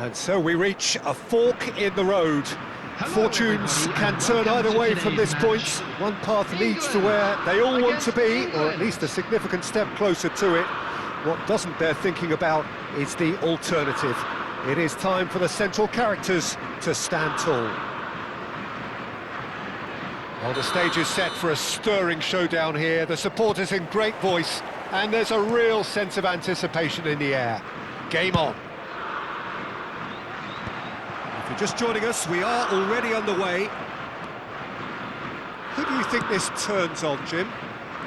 And so we reach a fork in the road. Fortunes can turn either way from this point. One path leads to where they all want to be, or at least a significant step closer to it. What doesn't bear thinking about is the alternative. It is time for the central characters to stand tall. Well, the stage is set for a stirring showdown here. The supporters in great voice, and there's a real sense of anticipation in the air. Game on. If you're just joining us, we are already underway. Who do you think this turns on, Jim?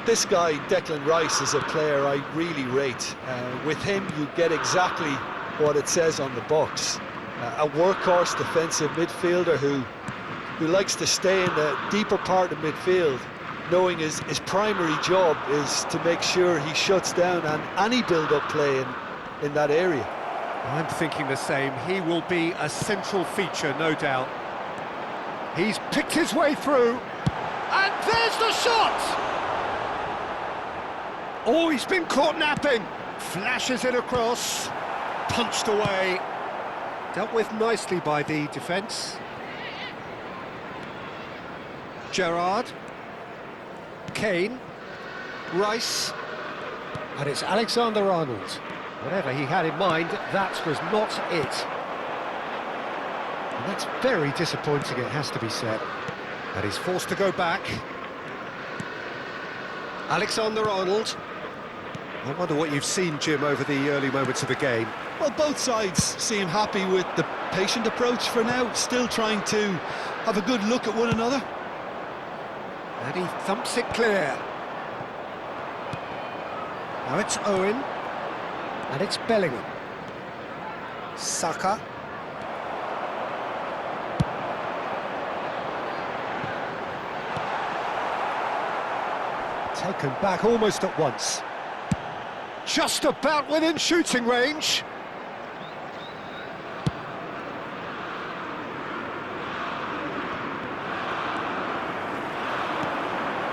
This guy, Declan Rice, is a player I really rate. With him, you get exactly what it says on the box. A workhorse defensive midfielder who likes to stay in the deeper part of midfield, knowing his primary job is to make sure he shuts down any build-up play in that area. I'm thinking the same. He will be a central feature, no doubt. He's picked his way through, and there's the shot! Oh, he's been caught napping. Flashes it across, punched away. Dealt with nicely by the defence. Gerrard, Kane, Rice, and it's Alexander-Arnold. Whatever he had in mind, that was not it. And that's very disappointing, it has to be said. And he's forced to go back. Alexander-Arnold. I wonder what you've seen, Jim, over the early moments of the game. Well, both sides seem happy with the patient approach for now, still trying to have a good look at one another. And he thumps it clear. Now it's Owen. And it's Bellingham. Saka. Taken back almost at once. Just about within shooting range.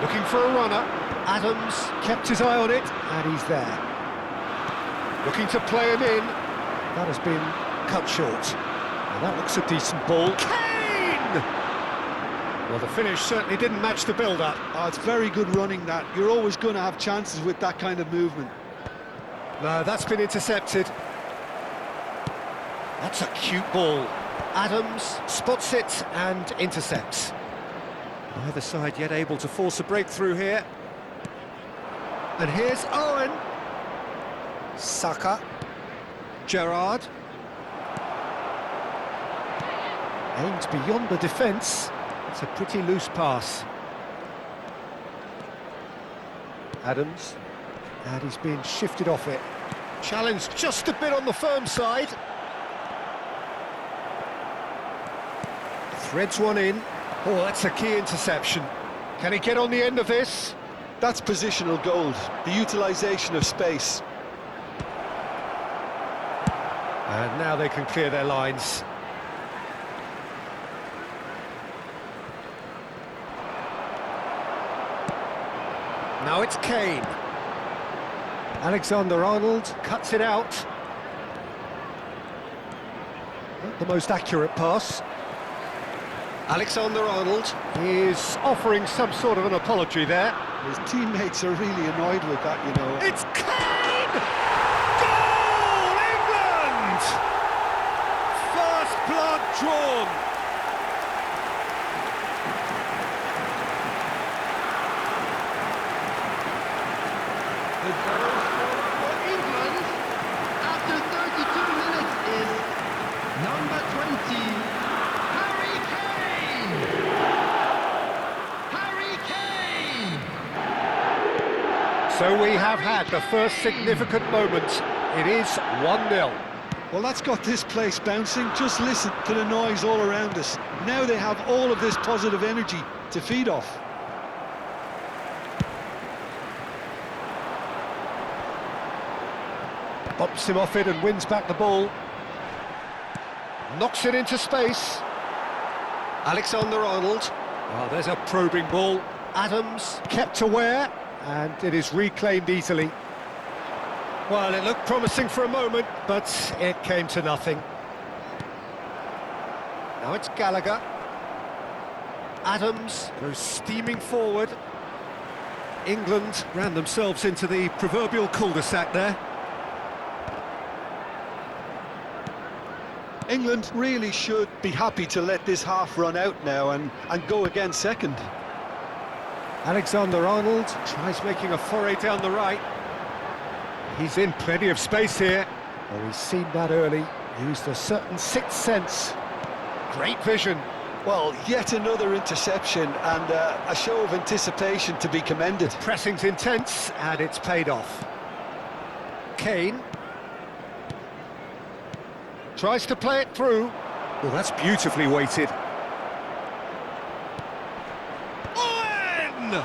Looking for a runner. Adams kept his eye on it, and he's there. Looking to play him in. That has been cut short. And that looks a decent ball. Kane! Well, the finish certainly didn't match the build-up. Oh, it's very good running, that. You're always going to have chances with that kind of movement. No, that's been intercepted. That's a cute ball. Adams spots it and intercepts. Neither side yet able to force a breakthrough here. And here's Owen. Saka. Gerrard. Aimed beyond the defence. It's a pretty loose pass. Adams. And he's being shifted off it. Challenged just a bit on the firm side. Threads one in. Oh, that's a key interception. Can he get on the end of this? That's positional gold, the utilisation of space. And now they can clear their lines. Now it's Kane. Alexander-Arnold cuts it out. Not the most accurate pass. Alexander-Arnold is offering some sort of an apology there. His teammates are really annoyed with that, you know. It's Kane! Goal, England! First blood drawn. The goal scorer for England after 32 minutes is number 20, Harry Kane! Harry Kane! So we have had the first significant moment. It is 1-0. Well, that's got this place bouncing. Just listen to the noise all around us. Now they have all of this positive energy to feed off. Bumps him off it and wins back the ball. Knocks it into space. Alexander-Arnold. Oh, there's a probing ball. Adams kept aware, and it is reclaimed easily. Well, it looked promising for a moment, but it came to nothing. Now it's Gallagher. Adams goes steaming forward. England ran themselves into the proverbial cul-de-sac there. England really should be happy to let this half run out now and go again second. Alexander-Arnold tries making a foray down the right. He's in plenty of space here. Well, he's seen that early, used a certain sixth sense. Great vision. Well, yet another interception and a show of anticipation to be commended. Pressing's intense, and it's paid off. Kane tries to play it through. Well, that's beautifully weighted. Owen!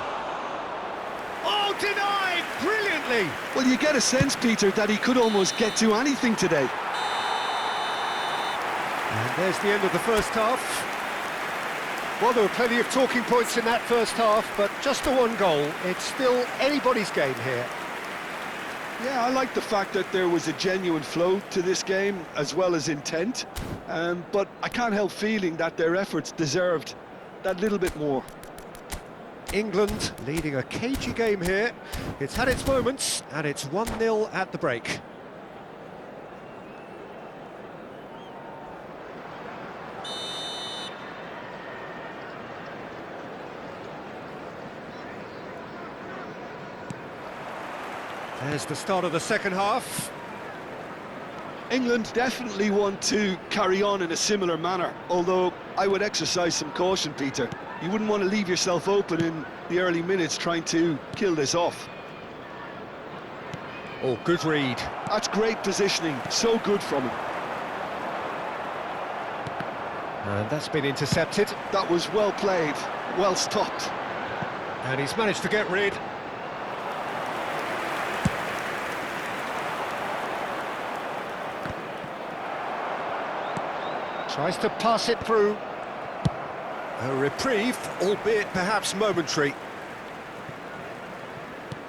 Oh, denied brilliantly! Well, you get a sense, Peter, that he could almost get to anything today. And there's the end of the first half. Well, there were plenty of talking points in that first half, but just the one goal. It's still anybody's game here. Yeah, I like the fact that there was a genuine flow to this game, as well as intent. But I can't help feeling that their efforts deserved that little bit more. England leading a cagey game here. It's had its moments, and it's 1-0 at the break. There's the start of the second half. England definitely want to carry on in a similar manner, although I would exercise some caution, Peter. You wouldn't want to leave yourself open in the early minutes trying to kill this off. Oh, good read. That's great positioning, so good from him. And that's been intercepted. That was well played, well stopped. And he's managed to get rid. Tries to pass it through. A reprieve, albeit perhaps momentary.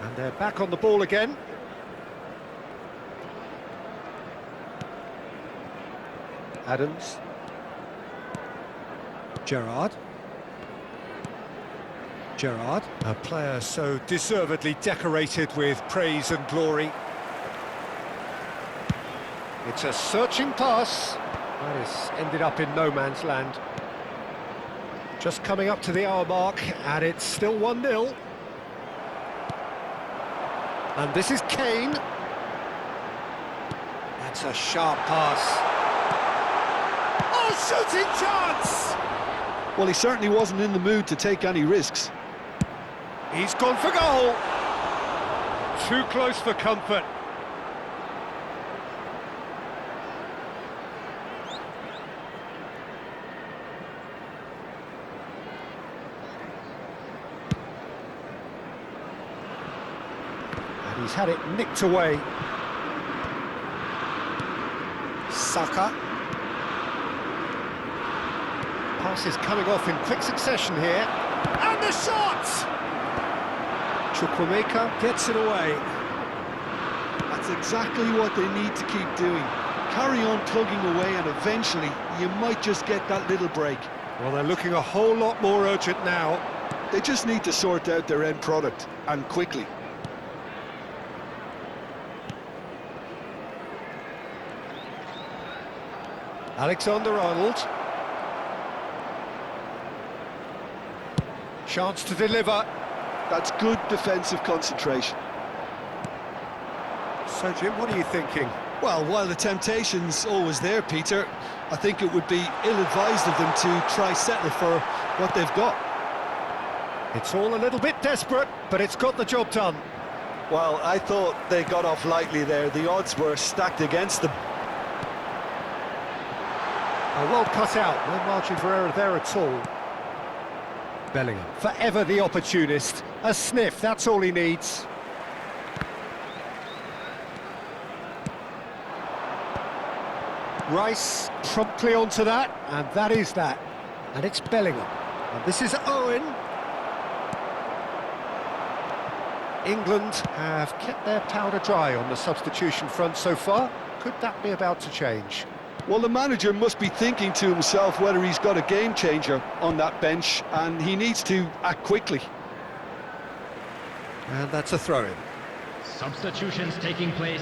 And they're back on the ball again. Adams. Gerrard. Gerrard, a player so deservedly decorated with praise and glory. It's a searching pass. That has ended up in no man's land. Just coming up to the hour mark, and it's still 1-0. And this is Kane. That's a sharp pass. Oh, shooting chance! Well, he certainly wasn't in the mood to take any risks. He's gone for goal. Too close for comfort. He's had it nicked away. Saka. Pass is coming off in quick succession here. And the shot! Chukwuemeka gets it away. That's exactly what they need to keep doing. Carry on plugging away and eventually you might just get that little break. Well, they're looking a whole lot more urgent now. They just need to sort out their end product, and quickly. Alexander-Arnold. Chance to deliver. That's good defensive concentration. So, Jim, what are you thinking? Well, while the temptation's always there, Peter, I think it would be ill-advised of them to try settle for what they've got. It's all a little bit desperate, but it's got the job done. Well, I thought they got off lightly there. The odds were stacked against them. Well cut out, no margin for error there at all. Bellingham, forever the opportunist. A sniff, that's all he needs. Rice promptly onto that, and that is that. And it's Bellingham. And this is Owen. England have kept their powder dry on the substitution front so far. Could that be about to change? Well, the manager must be thinking to himself whether he's got a game changer on that bench, and he needs to act quickly. And that's a throw-in. Substitutions taking place.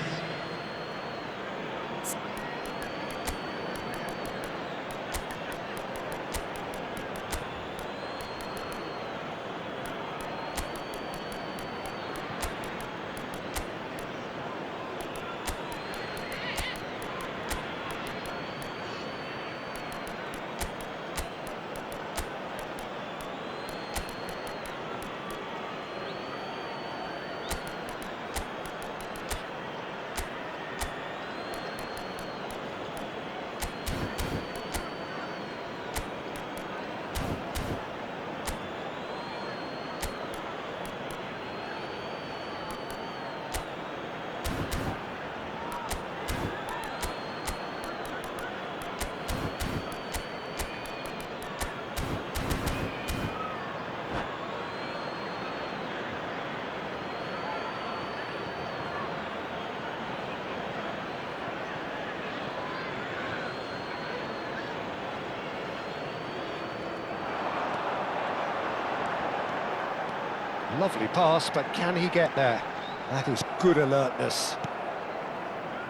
Lovely pass, but can he get there? That is good alertness.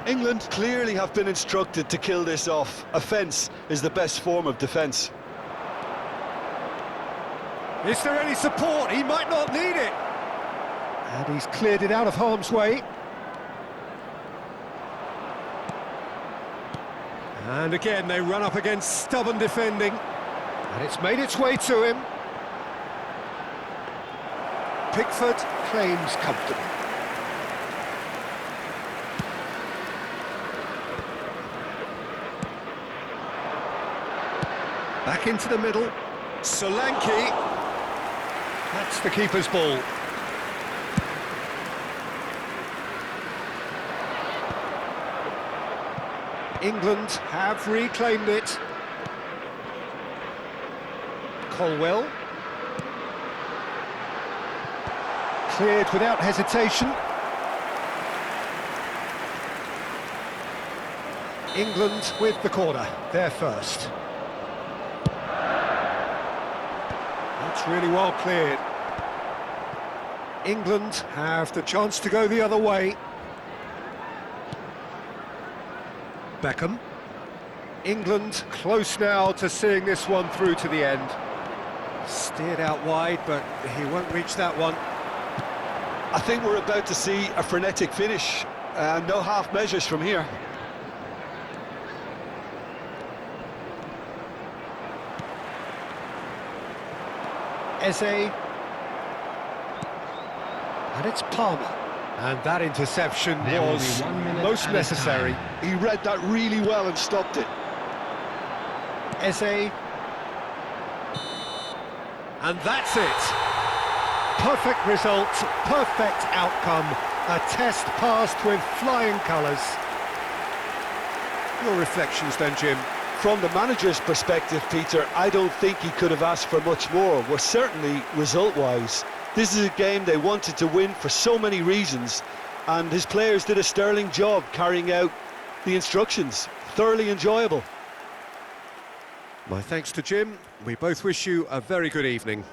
England clearly have been instructed to kill this off. Offence is the best form of defence. Is there any support? He might not need it. And he's cleared it out of harm's way. And again, they run up against stubborn defending. And it's made its way to him. Pickford claims comfortable. Back into the middle. Solanke. That's the keeper's ball. England have reclaimed it. Colwell. Cleared without hesitation. England with the corner, they're first. That's really well cleared. England have the chance to go the other way. Beckham. England close now to seeing this one through to the end. Steered out wide, but he won't reach that one. I think we're about to see a frenetic finish. No half measures from here. Eze. And it's Palmer. And that interception There will was be 1 minute most at a necessary. time. He read that really well and stopped it. Eze. And that's it. Perfect result, perfect outcome. A test passed with flying colours. Your reflections then, Jim? From the manager's perspective, Peter, I don't think he could have asked for much more. Well, certainly result-wise. This is a game they wanted to win for so many reasons, and his players did a sterling job carrying out the instructions. Thoroughly enjoyable. My thanks to Jim. We both wish you a very good evening.